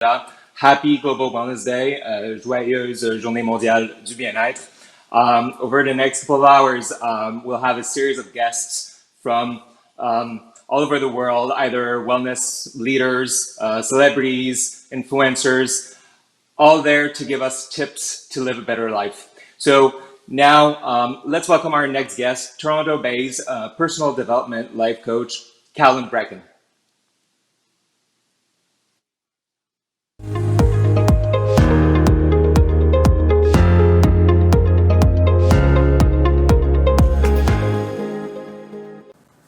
Canada. Happy Global Wellness Day, joyeuse Journée mondiale du bien-être. Over the next couple of hours, we'll have a series of guests from all over the world, either wellness leaders, celebrities, influencers, all there to give us tips to live a better life. So now let's welcome our next guest, Toronto-based personal development life coach, Calan Breckon.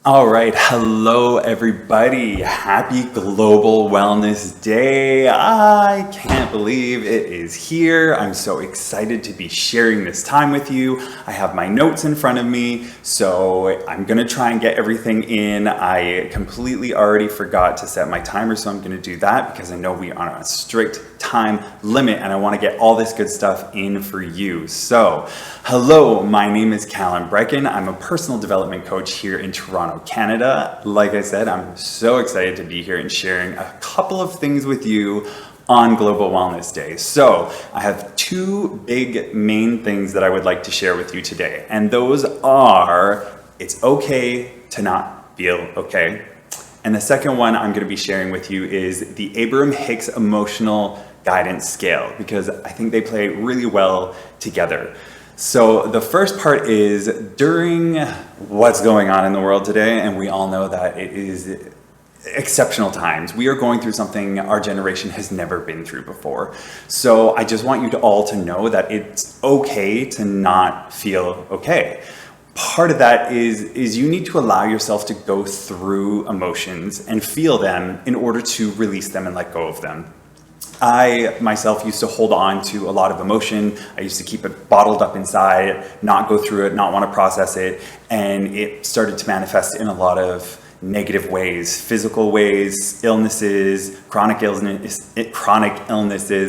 All right, hello everybody. Happy Global Wellness Day. I can't believe it is here. I'm so excited to be sharing this time with you. I have my notes in front of me, so I'm gonna try and get everything in. I completely already forgot to set my timer, so I'm gonna do that because I know we are on a strict time limit and I wanna get all this good stuff in for you. So, hello, my name is Calan Breckon. I'm a personal development coach here in Toronto, Canada. Like I said, I'm so excited to be here and sharing a couple of things with you on Global Wellness Day. So I have two big main things that I would like to share with you today. And those are, it's okay to not feel okay. And the second one I'm going to be sharing with you is the Hicks emotional guidance scale, because I think they play really well together. So the first part is during what's going on in the world today, and we all know that it is exceptional times. We are going through something our generation has never been through before. So I just want you to all to know that it's okay to not feel okay. Part of that is you need to allow yourself to go through emotions and feel them in order to release them and let go of them. I myself used to hold on to a lot of emotion. I used to keep it bottled up inside, not go through it, not want to process it, and it started to manifest in a lot of negative ways, physical ways, illnesses, chronic illnesses,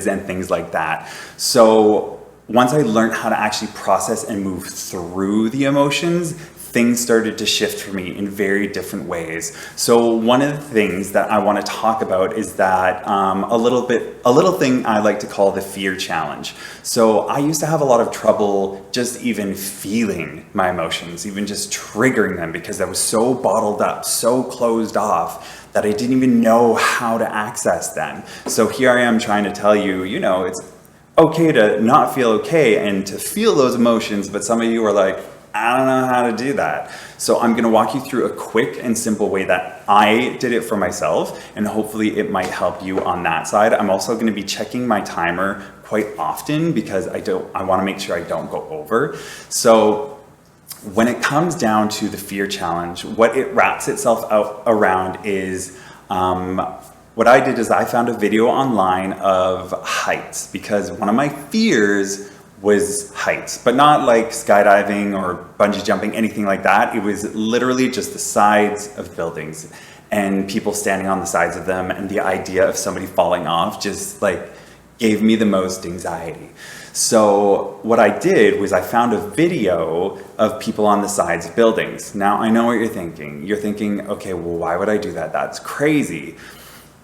and things like that. So once I learned how to actually process and move through the emotions, things started to shift for me in very different ways. So one of the things that I want to talk about is that a little thing I like to call the fear challenge. So I used to have a lot of trouble just even feeling my emotions, even just triggering them, because I was so bottled up, so closed off that I didn't even know how to access them. So here I am trying to tell you, it's okay to not feel okay and to feel those emotions, but some of you are like, I don't know how to do that. So I'm going to walk you through a quick and simple way that I did it for myself, and hopefully it might help you on that side. I'm also going to be checking my timer quite often because I want to make sure I don't go over. So when it comes down to the fear challenge, what it wraps itself out around is what I did is I found a video online of heights, because one of my fears was heights, but not like skydiving or bungee jumping, anything like that. It was literally just the sides of buildings and people standing on the sides of them, and the idea of somebody falling off just like gave me the most anxiety. So what I did was I found a video of people on the sides of buildings. Now I know what you're thinking. You're thinking, okay, well, why would I do that? That's crazy.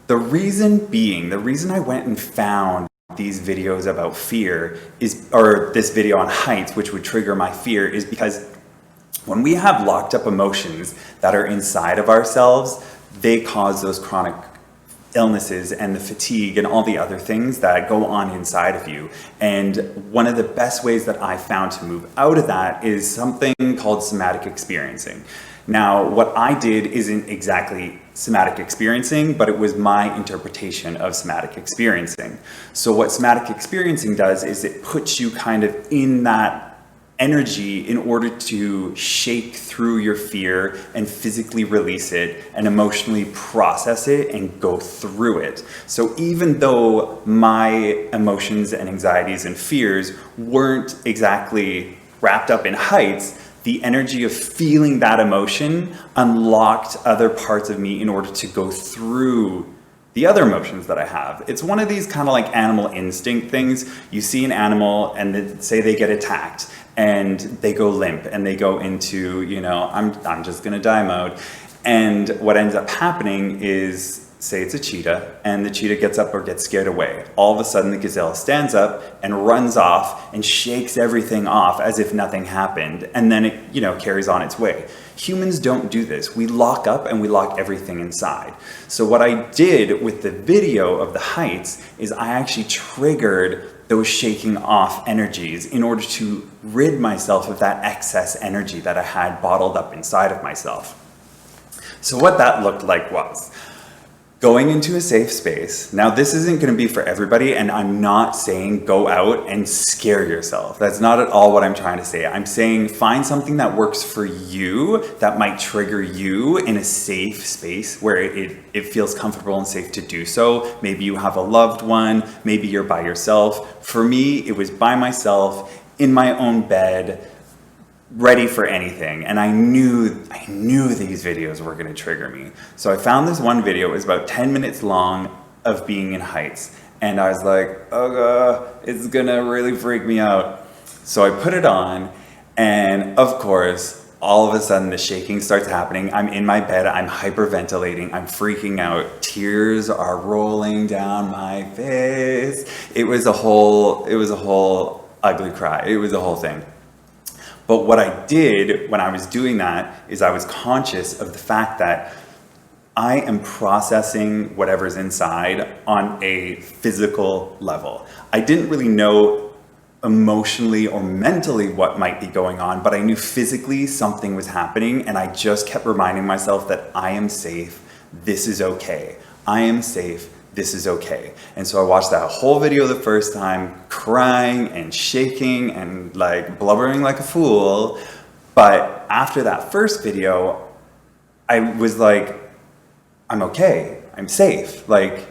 The reason I went and found these videos about fear or this video on heights, which would trigger my fear, is because when we have locked up emotions that are inside of ourselves, they cause those chronic illnesses and the fatigue and all the other things that go on inside of you. And one of the best ways that I found to move out of that is something called somatic experiencing. Now, what I did isn't exactly somatic experiencing, but it was my interpretation of somatic experiencing. So what somatic experiencing does is it puts you kind of in that energy in order to shake through your fear and physically release it and emotionally process it and go through it. So even though my emotions and anxieties and fears weren't exactly wrapped up in heights, the energy of feeling that emotion unlocked other parts of me in order to go through the other emotions that I have. It's one of these kind of like animal instinct things. You see an animal and say they get attacked and they go limp and they go into, I'm just gonna die mode. And what ends up happening is say it's a cheetah, and the cheetah gets up or gets scared away. All of a sudden, the gazelle stands up and runs off and shakes everything off as if nothing happened, and then it, carries on its way. Humans don't do this. We lock up and we lock everything inside. So what I did with the video of the heights is I actually triggered those shaking off energies in order to rid myself of that excess energy that I had bottled up inside of myself. So what that looked like was going into a safe space. Now, this isn't going to be for everybody, and I'm not saying go out and scare yourself. That's not at all what I'm trying to say. I'm saying find something that works for you, that might trigger you in a safe space where it feels comfortable and safe to do so. Maybe you have a loved one, maybe you're by yourself. For me, it was by myself, in my own bed, ready for anything, and I knew these videos were going to trigger me. So I found this one video. It was about 10 minutes long of being in heights, and I was like, oh god, it's gonna really freak me out. So I put it on, and of course, all of a sudden the shaking starts happening. I'm in my bed, I'm hyperventilating, I'm freaking out, tears are rolling down my face. It was a whole ugly cry. It was a whole thing. But what I did when I was doing that is I was conscious of the fact that I am processing whatever's inside on a physical level. I didn't really know emotionally or mentally what might be going on, but I knew physically something was happening, and I just kept reminding myself that I am safe, this is okay. I am safe, this is okay. And so I watched that whole video the first time, crying and shaking and like blubbering like a fool. But after that first video, I was like, I'm okay, I'm safe. Like,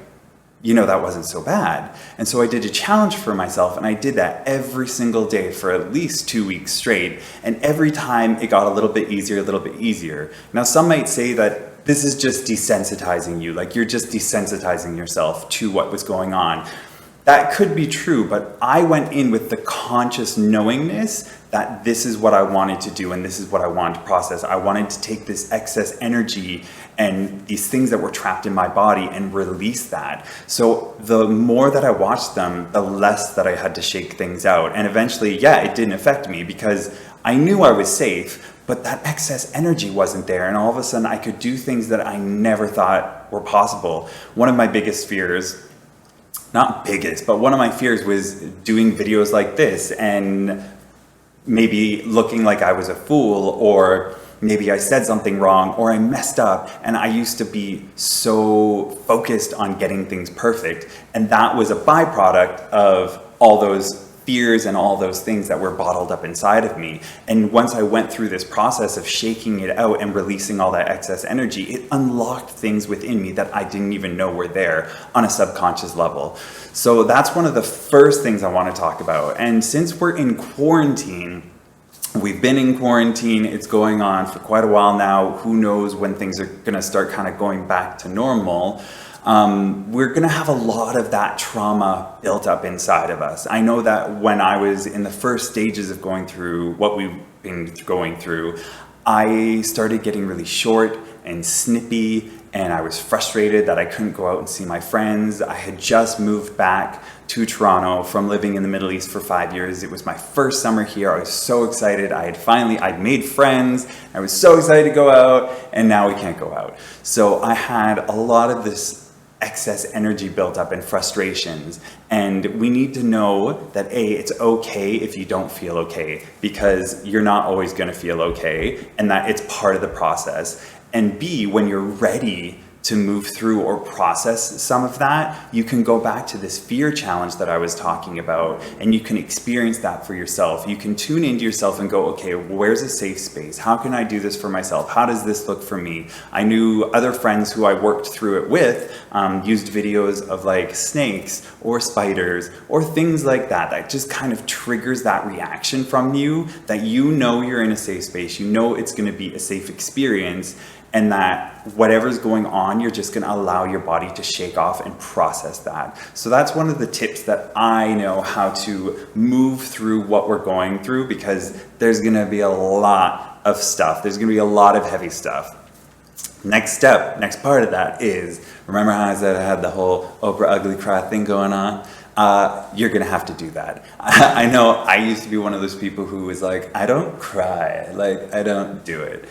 that wasn't so bad. And so I did a challenge for myself, and I did that every single day for at least 2 weeks straight. And every time it got a little bit easier. Now, some might say that this is just desensitizing you, like you're just desensitizing yourself to what was going on. That could be true, but I went in with the conscious knowingness that this is what I wanted to do and this is what I wanted to process. I wanted to take this excess energy and these things that were trapped in my body and release that. So the more that I watched them, the less that I had to shake things out. And eventually, it didn't affect me because I knew I was safe, but that excess energy wasn't there, and all of a sudden I could do things that I never thought were possible. One of my biggest fears, not biggest, but one of my fears was doing videos like this and maybe looking like I was a fool, or maybe I said something wrong, or I messed up. And I used to be so focused on getting things perfect, and that was a byproduct of all those fears and all those things that were bottled up inside of me. And once I went through this process of shaking it out and releasing all that excess energy, it unlocked things within me that I didn't even know were there on a subconscious level. So that's one of the first things I want to talk about. And since we're in quarantine, we've been in quarantine, it's going on for quite a while now. Who knows when things are going to start kind of going back to normal. We're going to have a lot of that trauma built up inside of us. I know that when I was in the first stages of going through what we've been going through, I started getting really short and snippy, and I was frustrated that I couldn't go out and see my friends. I had just moved back to Toronto from living in the Middle East for 5 years. It was my first summer here. I was so excited. I'd made friends. I was so excited to go out, and now we can't go out. So I had a lot of this excess energy built up and frustrations, and we need to know that it's okay if you don't feel okay, because you're not always going to feel okay, and that it's part of the process. And B, when you're ready to move through or process some of that, you can go back to this fear challenge that I was talking about, and you can experience that for yourself. You can tune into yourself and go, okay, where's a safe space? How can I do this for myself? How does this look for me? I knew other friends who I worked through it with used videos of like snakes or spiders or things like that. That just kind of triggers that reaction from you, that you know you're in a safe space, you know it's going to be a safe experience, and that whatever's going on, you're just going to allow your body to shake off and process that. So that's one of the tips that I know how to move through what we're going through, because there's going to be a lot of stuff. There's going to be a lot of heavy stuff. Next step, next part of that is, remember how I said I had the whole Oprah ugly cry thing going on? You're gonna have to do that. I know I used to be one of those people who was like, I don't cry, like I don't do it.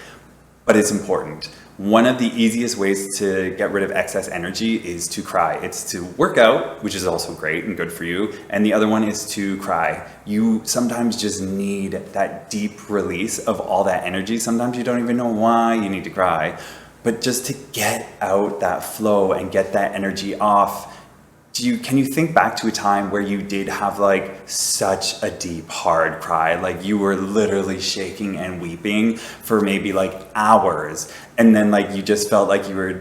But it's important. One of the easiest ways to get rid of excess energy is to cry. It's to work out, which is also great and good for you. And the other one is to cry. You sometimes just need that deep release of all that energy. Sometimes you don't even know why you need to cry. But just to get out that flow and get that energy off, can you think back to a time where you did have like such a deep, hard cry? Like you were literally shaking and weeping for maybe like hours. And then like you just felt like you were,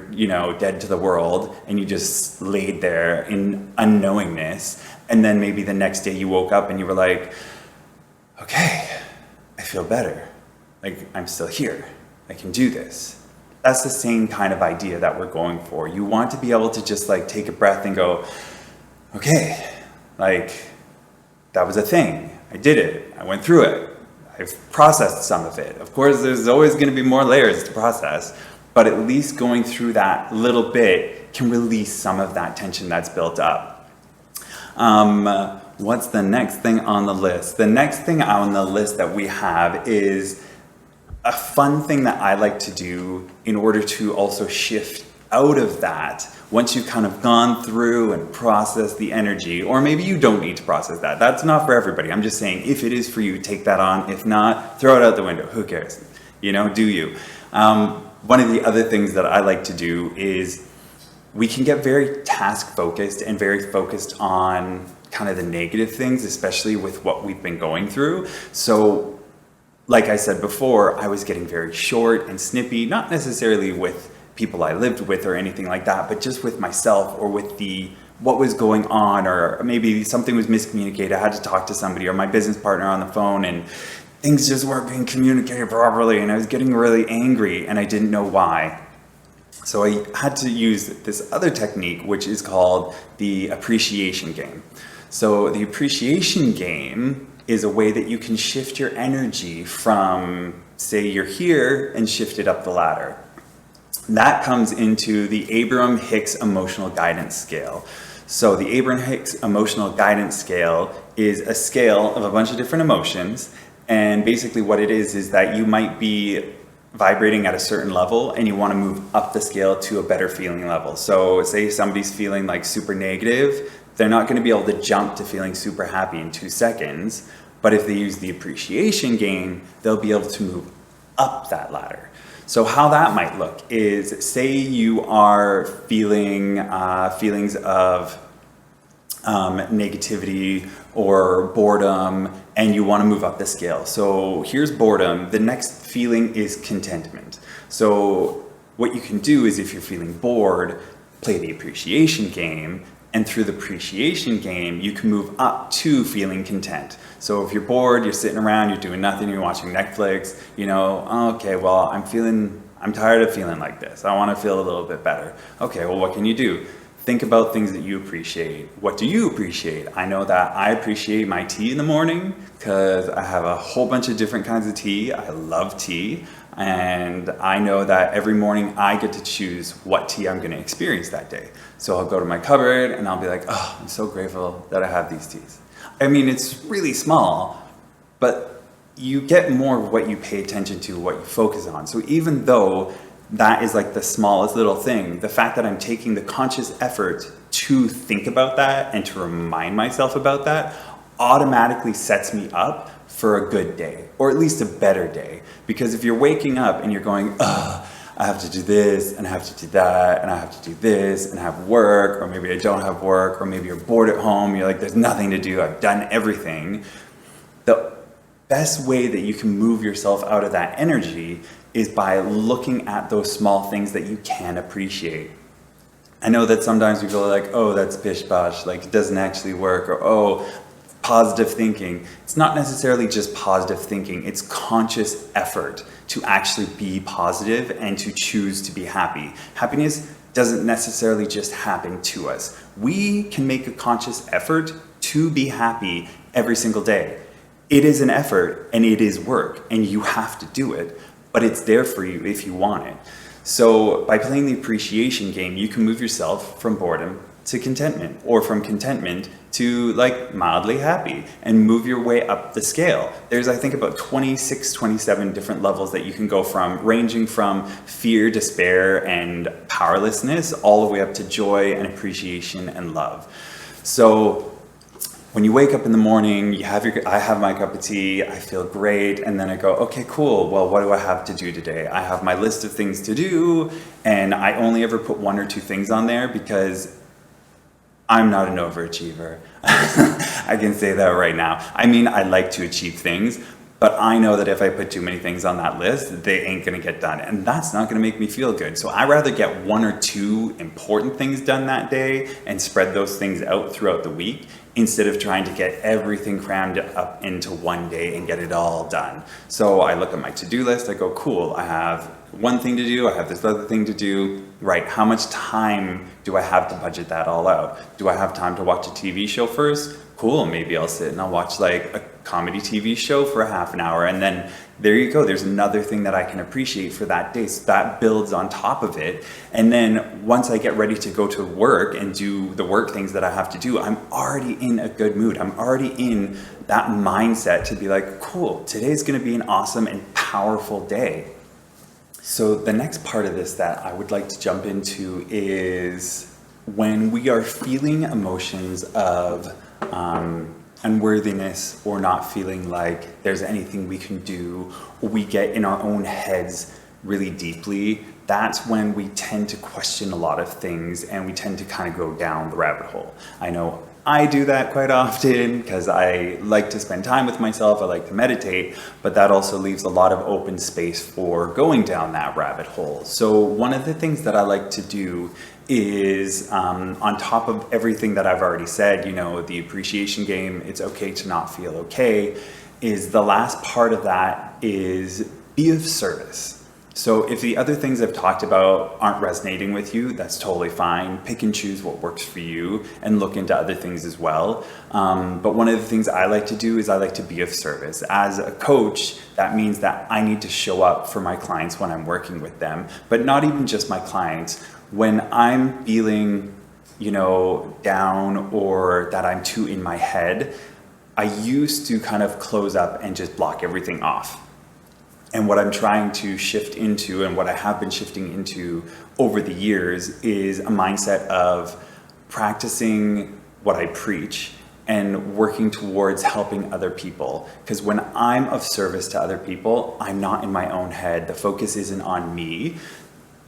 dead to the world and you just laid there in unknowingness. And then maybe the next day you woke up and you were like, okay, I feel better. Like I'm still here. I can do this. That's the same kind of idea that we're going for. You want to be able to just like take a breath and go, okay, like that was a thing. I did it. I went through it. I've processed some of it. Of course, there's always going to be more layers to process, but at least going through that little bit can release some of that tension that's built up. What's the next thing on the list? The next thing on the list that we have is a fun thing that I like to do in order to also shift out of that once you've kind of gone through and processed the energy, or maybe you don't need to process that. That's not for everybody. I'm just saying if it is for you, take that on. If not, throw it out the window. Who cares? Do you. One of the other things that I like to do is we can get very task focused and very focused on kind of the negative things, especially with what we've been going through. So like I said before, I was getting very short and snippy, not necessarily with people I lived with or anything like that, but just with myself or with what was going on, or maybe something was miscommunicated. I had to talk to somebody or my business partner on the phone and things just weren't being communicated properly and I was getting really angry and I didn't know why. So I had to use this other technique, which is called the appreciation game. So the appreciation game is a way that you can shift your energy from, say you're here, and shift it up the ladder. That comes into the Abraham-Hicks emotional guidance scale. So the Abraham-Hicks emotional guidance scale is a scale of a bunch of different emotions, and basically what it is that you might be vibrating at a certain level and you want to move up the scale to a better feeling level. So say somebody's feeling like super negative, they're not going to be able to jump to feeling super happy in 2 seconds, but if they use the appreciation game, they'll be able to move up that ladder. So how that might look is, say you are feeling feelings of negativity or boredom, and you want to move up the scale. So here's boredom. The next feeling is contentment. So what you can do is, if you're feeling bored, play the appreciation game, and through the appreciation game, you can move up to feeling content. So if you're bored, you're sitting around, you're doing nothing, you're watching Netflix, okay, well, I'm tired of feeling like this. I want to feel a little bit better. Okay, well, what can you do? Think about things that you appreciate. What do you appreciate? I know that I appreciate my tea in the morning because I have a whole bunch of different kinds of tea. I love tea. And I know that every morning I get to choose what tea I'm going to experience that day. So I'll go to my cupboard and I'll be like, oh, I'm so grateful that I have these teas. I mean, it's really small, but you get more of what you pay attention to, what you focus on. So even though that is like the smallest little thing, the fact that I'm taking the conscious effort to think about that and to remind myself about that automatically sets me up for a good day, or at least a better day. Because if you're waking up and you're going, I have to do this, and I have to do that, and I have to do this, and I have work, or maybe I don't have work, or maybe you're bored at home, you're like, there's nothing to do, I've done everything. The best way that you can move yourself out of that energy is by looking at those small things that you can appreciate. I know that sometimes we go like, oh, that's bish bosh, like it doesn't actually work, or oh, positive thinking. It's not necessarily just positive thinking, it's conscious effort to actually be positive and to choose to be happy. Happiness doesn't necessarily just happen to us. We can make a conscious effort to be happy every single day. It is an effort and it is work and you have to do it, but it's there for you if you want it. So by playing the appreciation game, you can move yourself from boredom to contentment, or from contentment to like mildly happy, and move your way up the scale. There's, I think, about 26, 27 different levels that you can go from, ranging from fear, despair, and powerlessness, all the way up to joy and appreciation and love. So when you wake up in the morning, I have my cup of tea, I feel great, and then I go, okay, cool, well, what do I have to do today? I have my list of things to do, and I only ever put 1 or 2 things on there because I'm not an overachiever. I can say that right now. I mean, I like to achieve things, but I know that if I put too many things on that list, they ain't gonna get done, and that's not gonna make me feel good. So I'd rather get 1 or 2 important things done that day and spread those things out throughout the week, instead of trying to get everything crammed up into one day and get it all done. So I look at my to-do list, I go, cool, I have 1 thing to do, I have this other thing to do, right, how much time do I have to budget that all out? Do I have time to watch a TV show first? Cool, maybe I'll sit and I'll watch like a comedy TV show for half an hour, and then there you go, there's another thing that I can appreciate for that day. So that builds on top of it. And then once I get ready to go to work and do the work things that I have to do, I'm already in a good mood. I'm already in that mindset to be like, cool, today's gonna be an awesome and powerful day. So the next part of this that I would like to jump into is when we are feeling emotions of unworthiness, or not feeling like there's anything we can do, or we get in our own heads really deeply, that's when we tend to question a lot of things and we tend to kind of go down the rabbit hole. I know I do that quite often because I like to spend time with myself, I like to meditate, but that also leaves a lot of open space for going down that rabbit hole. So one of the things that I like to do is, on top of everything that I've already said, you know, the appreciation game, it's okay to not feel okay, is the last part of that is be of service. So if the other things I've talked about aren't resonating with you, that's totally fine. Pick and choose what works for you and look into other things as well. But one of the things I like to do is I like to be of service. As a coach, that means that I need to show up for my clients when I'm working with them, but not even just my clients. When I'm feeling, you know, down, or that I'm too in my head, I used to kind of close up and just block everything off. And what I'm trying to shift into, and what I have been shifting into over the years, is a mindset of practicing what I preach and working towards helping other people. Because when I'm of service to other people, I'm not in my own head. The focus isn't on me.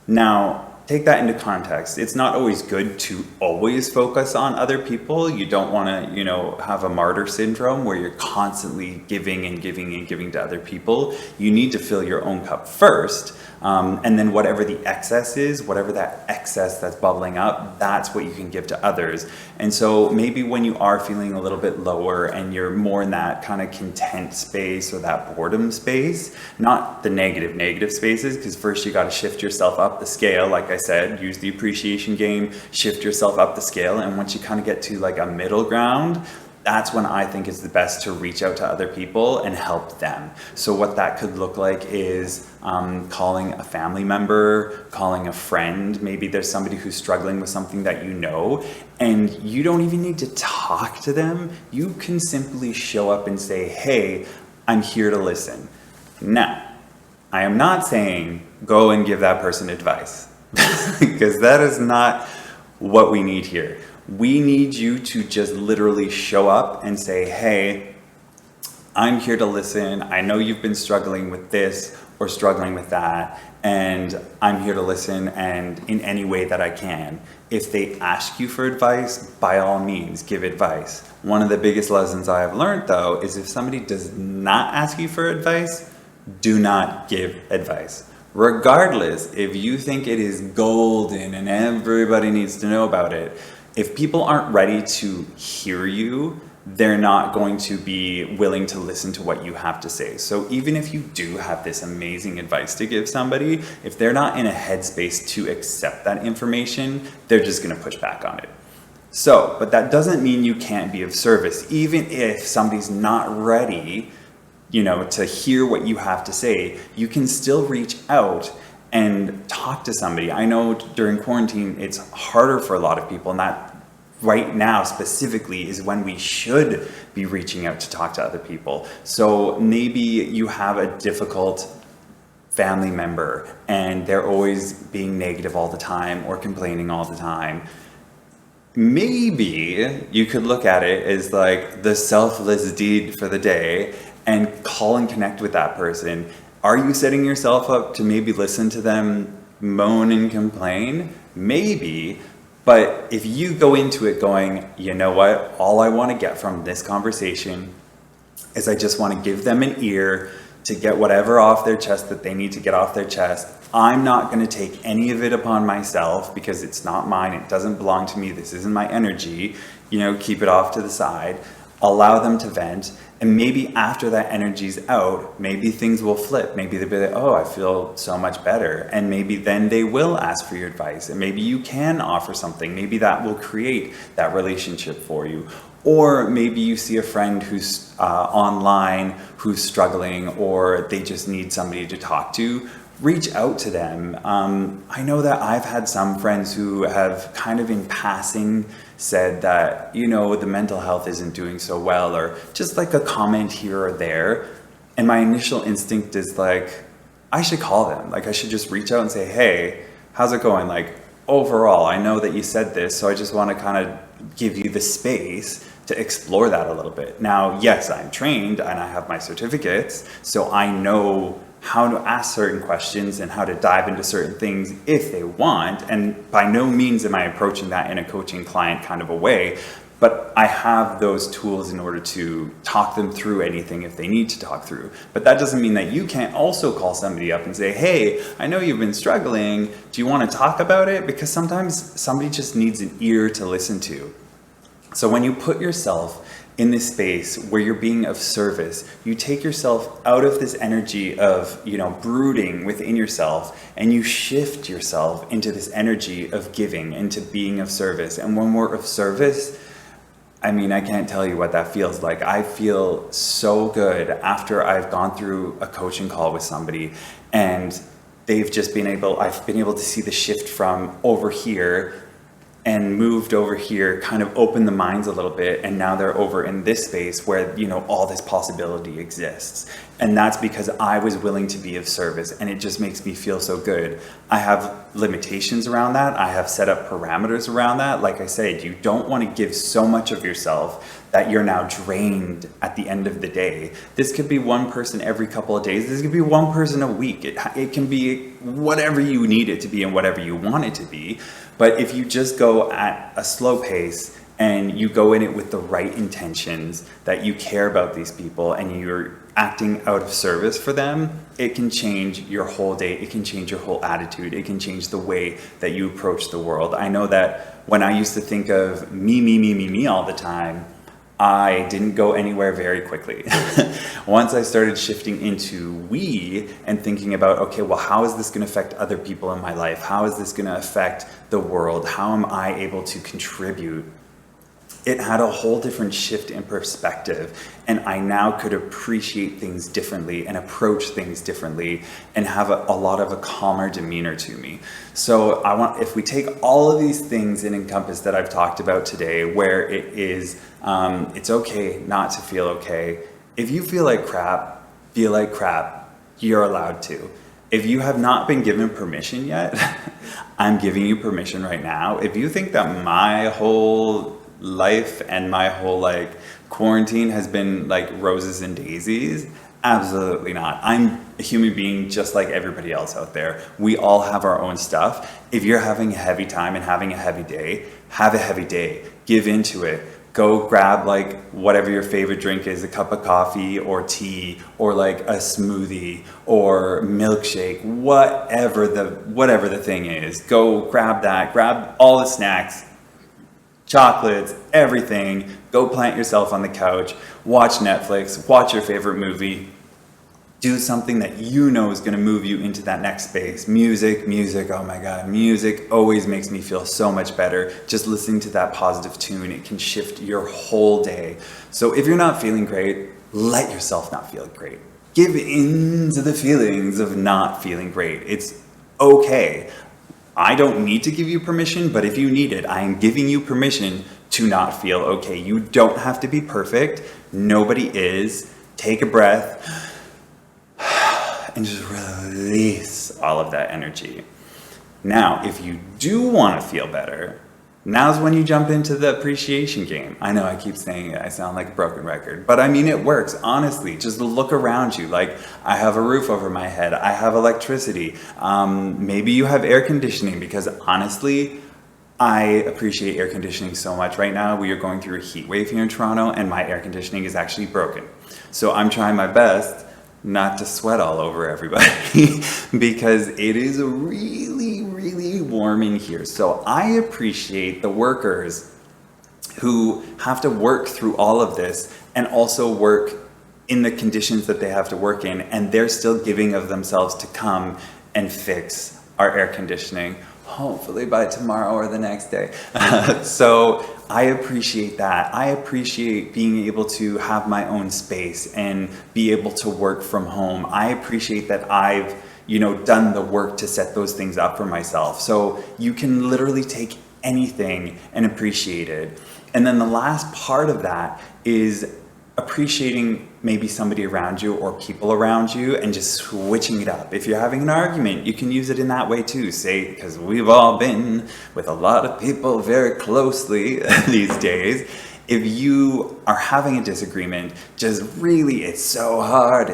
Now, take that into context. It's not always good to always focus on other people. You don't want to, you know, have a martyr syndrome where you're constantly giving and giving and giving to other people. You need to fill your own cup first. And then whatever the excess is, whatever that excess that's bubbling up, that's what you can give to others. And so maybe when you are feeling a little bit lower and you're more in that kind of content space or that boredom space, not the negative spaces, because first you got to shift yourself up the scale. Like I said, use the appreciation game, shift yourself up the scale. And once you kind of get to like a middle ground, that's when I think it's the best to reach out to other people and help them. So what that could look like is calling a family member, calling a friend. Maybe there's somebody who's struggling with something that you know, and you don't even need to talk to them. You can simply show up and say, hey, I'm here to listen. Now, I am not saying go and give that person advice, because that is not what we need here. We need you to just literally show up and say, hey, I'm here to listen. I know you've been struggling with this or struggling with that, and I'm here to listen, and in any way that I can. If they ask you for advice, by all means, give advice. One of the biggest lessons I have learned, though, is if somebody does not ask you for advice, do not give advice. Regardless, if you think it is golden and everybody needs to know about it, if people aren't ready to hear you, they're not going to be willing to listen to what you have to say. So even if you do have this amazing advice to give somebody, if they're not in a headspace to accept that information, they're just gonna push back on it. So, but that doesn't mean you can't be of service. Even if somebody's not ready, you know, to hear what you have to say, you can still reach out and talk to somebody. I know during quarantine, it's harder for a lot of people, and that right now specifically is when we should be reaching out to talk to other people. So maybe you have a difficult family member and they're always being negative all the time or complaining all the time. Maybe you could look at it as like the selfless deed for the day and call and connect with that person. Are you setting yourself up to maybe listen to them moan and complain? Maybe. But if you go into it going, you know what, all I want to get from this conversation is I just want to give them an ear to get whatever off their chest that they need to get off their chest. I'm not going to take any of it upon myself because it's not mine. It doesn't belong to me. This isn't my energy. You know, keep it off to the side. Allow them to vent. And maybe after that energy's out, maybe things will flip. Maybe they'll be like, oh, I feel so much better. And maybe then they will ask for your advice. And maybe you can offer something. Maybe that will create that relationship for you. Or maybe you see a friend who's online, who's struggling, or they just need somebody to talk to. Reach out to them. I know that I've had some friends who have kind of in passing said that, you know, the mental health isn't doing so well, or just like a comment here or there. And my initial instinct is like, I should call them. Like I should just reach out and say, hey, how's it going? Like overall, I know that you said this, so I just want to kind of give you the space to explore that a little bit. Now, yes, I'm trained and I have my certificates, so I know how to ask certain questions and how to dive into certain things if they want. And by no means am I approaching that in a coaching client kind of a way, but I have those tools in order to talk them through anything if they need to talk through. But that doesn't mean that you can't also call somebody up and say, hey, I know you've been struggling. Do you want to talk about it? Because sometimes somebody just needs an ear to listen to. So when you put yourself in this space where you're being of service, you take yourself out of this energy of, you know, brooding within yourself, and you shift yourself into this energy of giving, into being of service. And when we're of service, I mean, I can't tell you what that feels like. I feel so good after I've gone through a coaching call with somebody and I've been able to see the shift from over here and moved over here, kind of opened the minds a little bit, and now they're over in this space where, you know, all this possibility exists. And that's because I was willing to be of service, and it just makes me feel so good. I have limitations around that. I have set up parameters around that. Like I said, you don't want to give so much of yourself that you're now drained at the end of the day. This could be one person every couple of days. This could be one person a week. It can be whatever you need it to be and whatever you want it to be. But if you just go at a slow pace and you go in it with the right intentions, that you care about these people and you're acting out of service for them, it can change your whole day. It can change your whole attitude. It can change the way that you approach the world. I know that when I used to think of me all the time, I didn't go anywhere very quickly. Once I started shifting into we and thinking about, okay, well, how is this going to affect other people in my life? How is this going to affect the world? How am I able to contribute? It had a whole different shift in perspective, and I now could appreciate things differently and approach things differently and have a lot of a calmer demeanor to me. So if we take all of these things and encompass that I've talked about today, where it is, it's okay not to feel okay. If you feel like crap, you're allowed to. If you have not been given permission yet, I'm giving you permission right now. If you think that my whole life and my whole quarantine has been like roses and daisies, absolutely not. I'm a human being just like everybody else out there. We all have our own stuff. If you're having a heavy time and having a heavy day, have a heavy day. Give into it. Go grab whatever your favorite drink is, a cup of coffee or tea or a smoothie or milkshake, whatever the thing is. Go grab that, grab all the snacks, chocolates, everything. Go plant yourself on the couch, watch Netflix, watch your favorite movie. Do something that you know is going to move you into that next space. Music, oh my God, music always makes me feel so much better. Just listening to that positive tune, it can shift your whole day. So if you're not feeling great, let yourself not feel great. Give in to the feelings of not feeling great. It's okay. I don't need to give you permission, but if you need it, I am giving you permission to not feel okay. You don't have to be perfect. Nobody is. Take a breath and just release all of that energy. Now, if you do want to feel better, now's when you jump into the appreciation game. I know I keep saying it, I sound like a broken record, but I mean, it works, honestly. Just look around you. Like, I have a roof over my head, I have electricity, maybe you have air conditioning, because honestly, I appreciate air conditioning so much right now. We are going through a heat wave here in Toronto, and my air conditioning is actually broken. So I'm trying my best not to sweat all over everybody because it is really, really warm in here. So I appreciate the workers who have to work through all of this and also work in the conditions that they have to work in, and they're still giving of themselves to come and fix our air conditioning, hopefully by tomorrow or the next day. So I appreciate that. I appreciate being able to have my own space and be able to work from home. I appreciate that I've, done the work to set those things up for myself. So you can literally take anything and appreciate it. And then the last part of that is appreciating maybe somebody around you or people around you and just switching it up. If you're having an argument, you can use it in that way too. Say, because we've all been with a lot of people very closely these days. If you are having a disagreement, just really, it's so hard,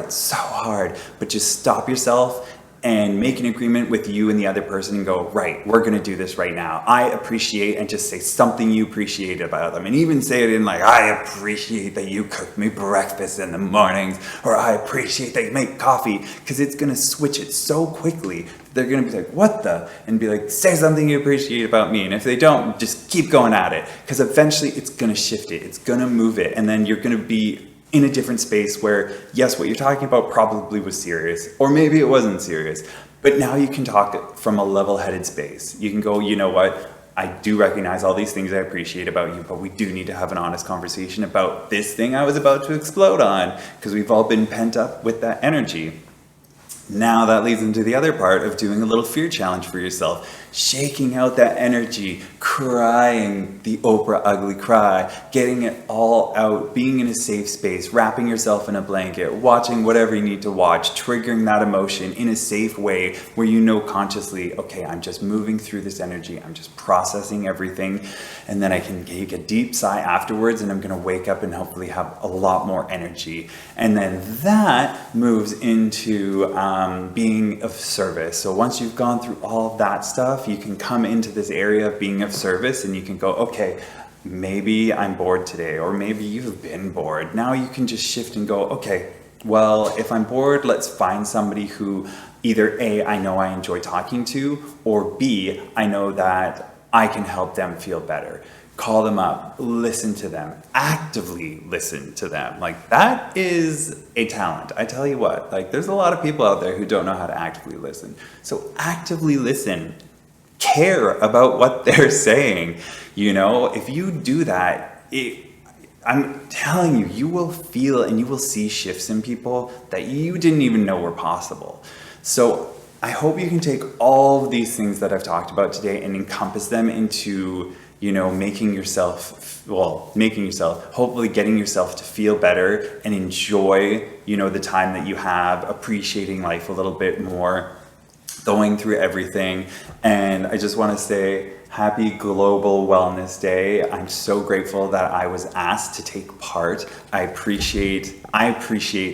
but just stop yourself and make an agreement with you and the other person and go, right, we're gonna do this right now. I appreciate, and just say something you appreciate about them. And even say it in like, I appreciate that you cook me breakfast in the mornings, or I appreciate that you make coffee, because it's gonna switch it so quickly. They're gonna be like, what the? And be like, say something you appreciate about me. And if they don't, just keep going at it, because eventually it's gonna shift it, it's gonna move it, and then you're gonna be in a different space where, yes, what you're talking about probably was serious, or maybe it wasn't serious, but now you can talk from a level-headed space. You can go, you know what, I do recognize all these things I appreciate about you, but we do need to have an honest conversation about this thing I was about to explode on, because we've all been pent up with that energy. Now that leads into the other part of doing a little fear challenge for yourself. Shaking out that energy, crying the Oprah ugly cry, getting it all out, being in a safe space, wrapping yourself in a blanket, watching whatever you need to watch, triggering that emotion in a safe way where you know consciously, okay, I'm just moving through this energy, I'm just processing everything, and then I can take a deep sigh afterwards and I'm gonna wake up and hopefully have a lot more energy. And then that moves into being of service. So once you've gone through all of that stuff, you can come into this area of being of service and you can go, okay, maybe I'm bored today, or maybe you've been bored. Now you can just shift and go, okay, well, if I'm bored, let's find somebody who either A, I know I enjoy talking to, or B, I know that I can help them feel better. Call them up, listen to them, actively listen to them. Like, that is a talent. I tell you what, like, there's a lot of people out there who don't know how to actively listen. So actively listen, care about what they're saying. If you do that, I'm telling you, you will feel and you will see shifts in people that you didn't even know were possible. So I hope you can take all of these things that I've talked about today and encompass them into making yourself, hopefully getting yourself to feel better and enjoy, the time that you have, appreciating life a little bit more, going through everything. And I just want to say, happy Global Wellness Day. I'm so grateful that I was asked to take part. I appreciate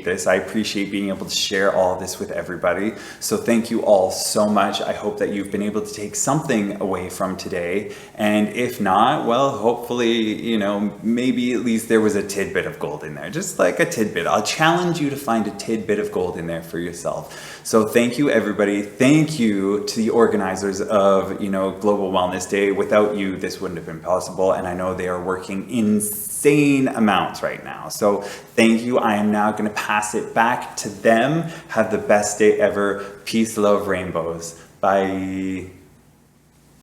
this. I appreciate being able to share all of this with everybody. So thank you all so much. I hope that you've been able to take something away from today. And if not, well, hopefully, maybe at least there was a tidbit of gold in there. Just like a tidbit. I'll challenge you to find a tidbit of gold in there for yourself. So thank you, everybody. Thank you to the organizers of, Global Wellness Day. Without you, this wouldn't have been possible. And I know they are working insane amounts right now. So thank you. I am now going to pass it back to them. Have the best day ever. Peace, love, rainbows. Bye.